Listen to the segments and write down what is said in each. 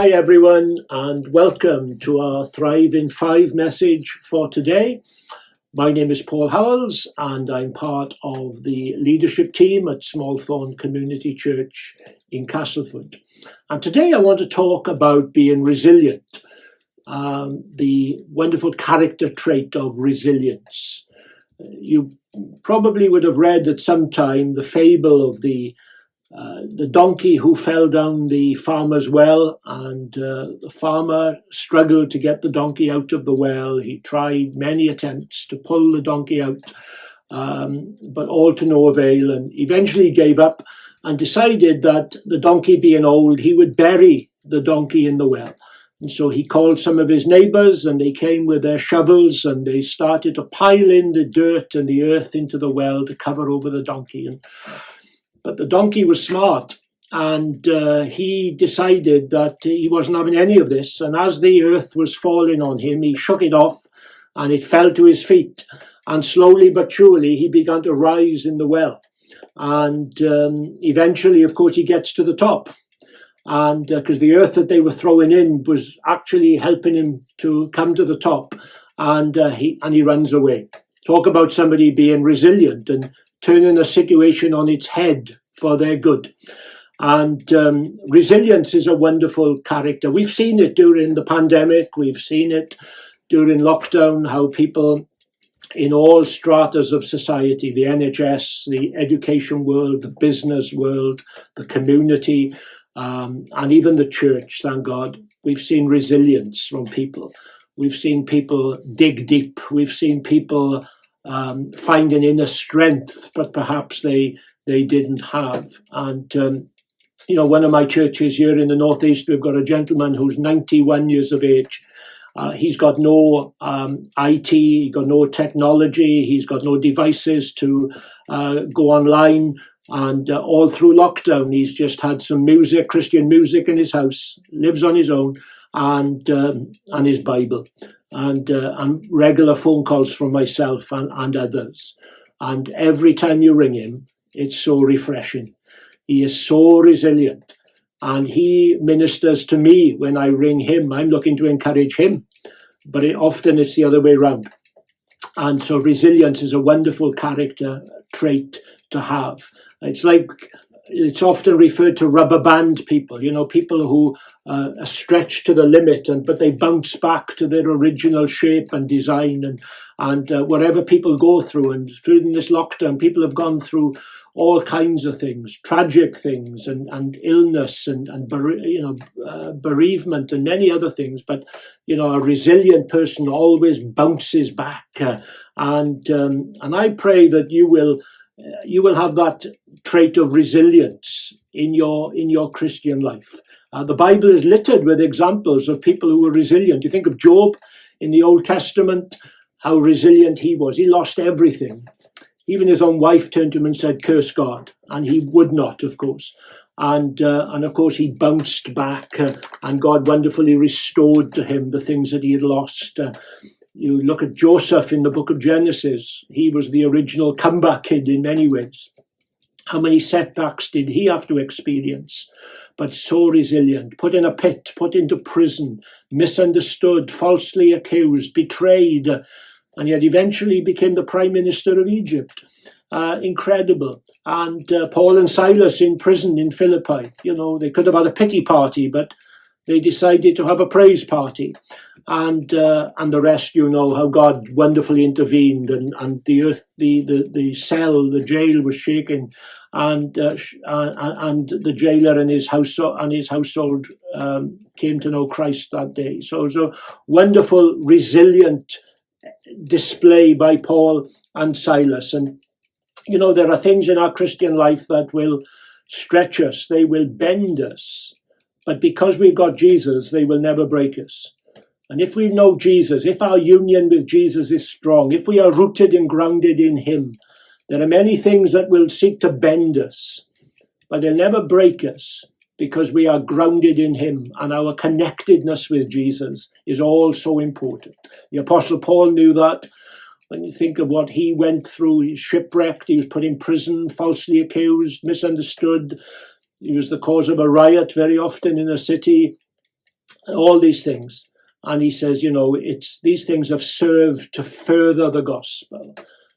Hi everyone, and welcome to our Thrive in 5 message for today. My name is Paul Howells and I'm part of the leadership team at Smallthorn Community Church in Castleford. And today I want to talk about being resilient, the wonderful character trait of resilience. You probably would have read at some time the fable of the donkey who fell down the farmer's well, and the farmer struggled to get the donkey out of the well. He tried many attempts to pull the donkey out, but all to no avail, and eventually gave up and decided that the donkey being old, he would bury the donkey in the well. And so he called some of his neighbors and they came with their shovels and they started to pile in the dirt and the earth into the well to cover over the donkey. But the donkey was smart, and he decided that he wasn't having any of this. And as the earth was falling on him, he shook it off and it fell to his feet. And slowly but surely, he began to rise in the well. And eventually, of course, he gets to the top. And because the earth that they were throwing in was actually helping him to come to the top. And he runs away. Talk about somebody being resilient and turning a situation on its head for their good. And resilience is a wonderful character. We've seen it during the pandemic. We've seen it during lockdown, how people in all stratas of society, the NHS, the education world, the business world, the community, and even the church, thank God, we've seen resilience from people. We've seen people dig deep. We've seen people find an inner strength, but perhaps they didn't have. And, one of my churches here in the Northeast, we've got a gentleman who's 91 years of age. He's got no IT, he's got no technology, he's got no devices to go online. And all through lockdown, he's just had some music, Christian music in his house, lives on his own, and his Bible. And regular phone calls from myself and others. And every time you ring him, it's so refreshing. He is so resilient. And he ministers to me when I ring him. I'm looking to encourage him. But often it's the other way around. And so resilience is a wonderful character trait to have. It's often referred to rubber band people, people who are stretched to the limit, but they bounce back to their original shape and design, and whatever people go through. And through this lockdown, people have gone through all kinds of things, tragic things, and illness, and bereavement, and many other things. But a resilient person always bounces back, and I pray that you will have that trait of resilience in your Christian life. The Bible is littered with examples of people who were resilient. You think of Job in the Old Testament, how resilient he was. He lost everything. Even his own wife turned to him and said, "Curse God," and he would not, of course. And of course he bounced back, and God wonderfully restored to him the things that he had lost. You look at Joseph in the book of Genesis. He was the original comeback kid in many ways. How many setbacks did he have to experience? But so resilient, put in a pit, put into prison, misunderstood, falsely accused, betrayed, and yet eventually became the Prime Minister of Egypt. Incredible. And Paul and Silas in prison in Philippi, they could have had a pity party, but they decided to have a praise party. And the rest, how God wonderfully intervened, and the earth, the cell, the jail was shaken, and the jailer and his household came to know Christ that day. So it was a wonderful, resilient display by Paul and Silas. And there are things in our Christian life that will stretch us, they will bend us, but because we've got Jesus, they will never break us. And if we know Jesus, if our union with Jesus is strong, if we are rooted and grounded in him, there are many things that will seek to bend us, but they'll never break us because we are grounded in him, and our connectedness with Jesus is all so important. The Apostle Paul knew that. When you think of what he went through, he was shipwrecked, he was put in prison, falsely accused, misunderstood. He was the cause of a riot very often in a city. all these things. And he says, it's these things have served to further the gospel.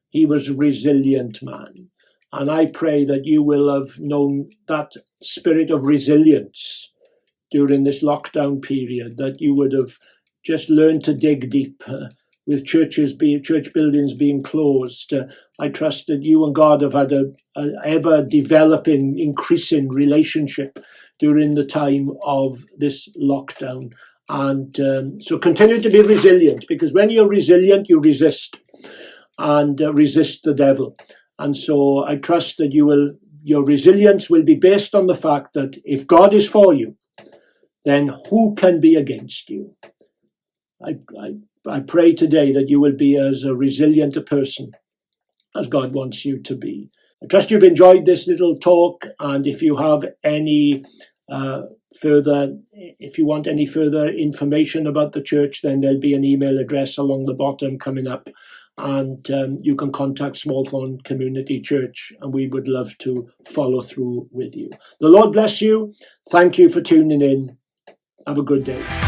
He was a resilient man. And I pray that you will have known that spirit of resilience during this lockdown period, that you would have just learned to dig deep with church buildings being closed. I trust that you and God have had a ever developing, increasing relationship during the time of this lockdown. And so continue to be resilient, because when you're resilient, you resist and resist the devil. And so I trust that your resilience will be based on the fact that if God is for you, then who can be against you? I pray today that you will be as a resilient a person as God wants you to be. I trust you've enjoyed this little talk, and if you have any if you want any further information about the church, then there'll be an email address along the bottom coming up, and you can contact Small Thorn Community Church, and we would love to follow through with you. The Lord bless you. Thank you for tuning in. Have a good day.